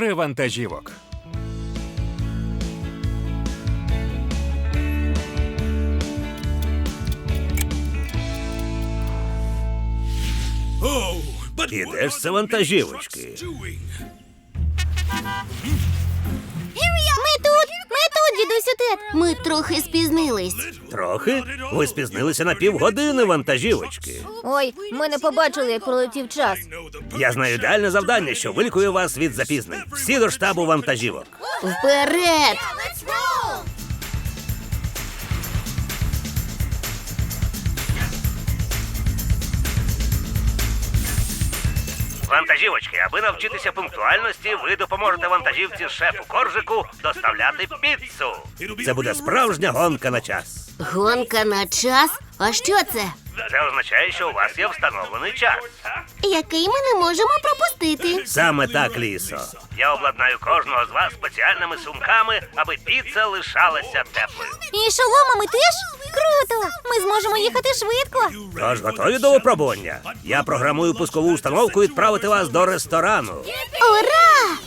4 вантажівок. І де ж це вантажівочки? Ми тут, дідусю Тед. Ми трохи спізнились. Трохи? Ви спізнилися на півгодини, вантажівочки. Ой, ми не побачили, як пролетів час. Я знаю ідеальне завдання, що вилікує вас від запізнень. Всі до штабу вантажівок. Вперед! Вантажівочки, аби навчитися пунктуальності, ви допоможете вантажівці шефу Коржику доставляти піцу. Це буде справжня гонка на час. Гонка на час? А що це? Це означає, що у вас є встановлений час. Який ми не можемо пропустити. Саме так, Лісо. Я обладнаю кожного з вас спеціальними сумками, аби піца лишалася теплою. І шоломами теж? Круто! Ми зможемо їхати швидко. Тож готові до випробування? Я програмую пускову установку відправити вас до ресторану. Ура!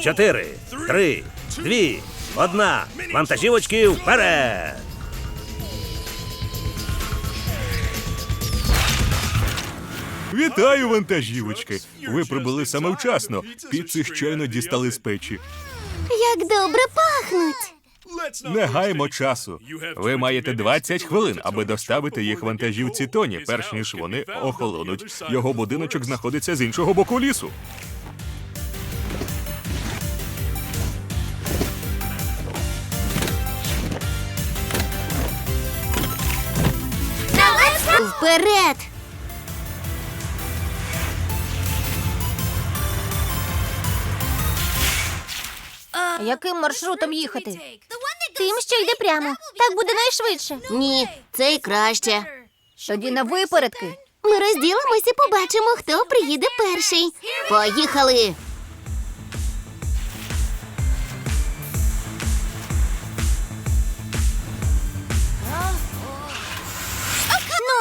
Чотири, 3, 2, 1. Вантажівочки вперед! Вітаю, вантажівочки! Ви прибули саме вчасно. Піци щойно дістали з печі. Як добре пахнуть! Не гаймо часу. Ви маєте 20 хвилин, аби доставити їх вантажівці Тоні, перш ніж вони охолонуть. Його будиночок знаходиться з іншого боку лісу. Вперед! Яким маршрутом їхати? Тим, що йде прямо. Так буде найшвидше. Ні, це й краще. Тоді на випередки. Ми розділимося і побачимо, хто приїде перший. Поїхали!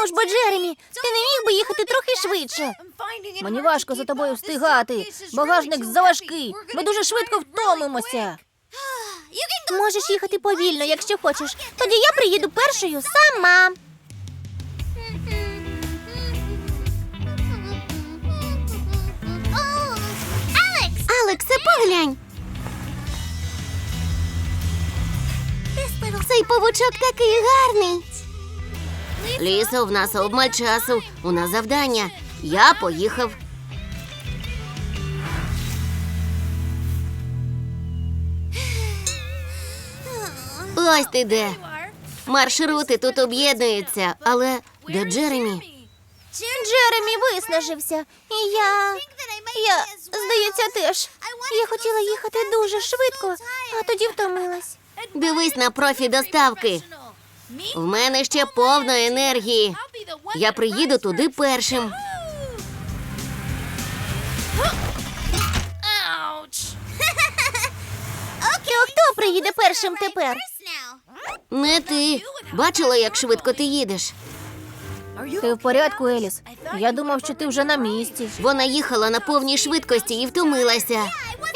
Ну ж бо, Джеремі, ти не міг би їхати трохи швидше? Мені важко за тобою встигати. Багажник заважкий. Ми дуже швидко втомимося. Можеш їхати повільно, якщо хочеш. Тоді я приїду першою сама. Алексе, поглянь. Цей павучок такий гарний. Лісо, в нас обмаль часу. У нас завдання. Я поїхав. Ось ти де. Маршрути тут об'єднуються, але де Джеремі? Джеремі виснажився. І я, здається, теж. Я хотіла їхати дуже швидко, а тоді втомилась. Дивись на профі доставки. В мене ще повно енергії. Я приїду туди першим. То хто приїде першим тепер? Не ти. Бачила, як швидко ти їдеш? Ти в порядку, Еліс? Я думав, що ти вже на місці. Вона їхала на повній швидкості і втомилася.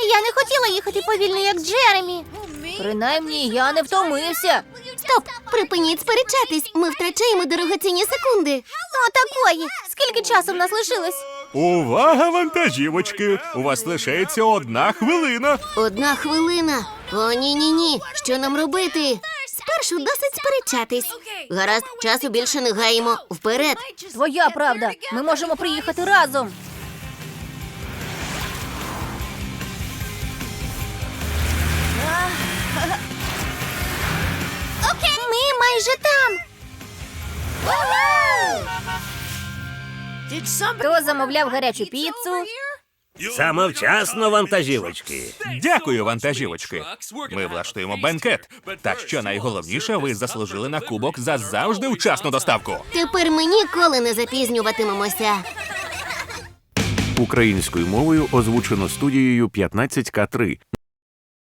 Я не хотіла їхати повільно, як Джеремі. Принаймні, я не втомився. Стоп! Припиніть сперечатись. Ми втрачаємо дорогоцінні секунди. О, такої! Скільки часу в нас лишилось? Увага, вантажівочки! У вас лишається 1 хвилина. 1 хвилина. О, ні-ні-ні. Що нам робити? Спершу досить сперечатись. Гаразд, часу більше не гаємо. Вперед. Твоя правда. Ми можемо приїхати разом. Ми майже там. Хто замовляв гарячу піцу? Саме вчасно, вантажівочки. Дякую, вантажівочки. Ми влаштуємо бенкет. Та що найголовніше, ви заслужили на кубок за завжди вчасну доставку. Тепер ми ніколи не запізнюватимемося. Українською мовою озвучено студією 15К3.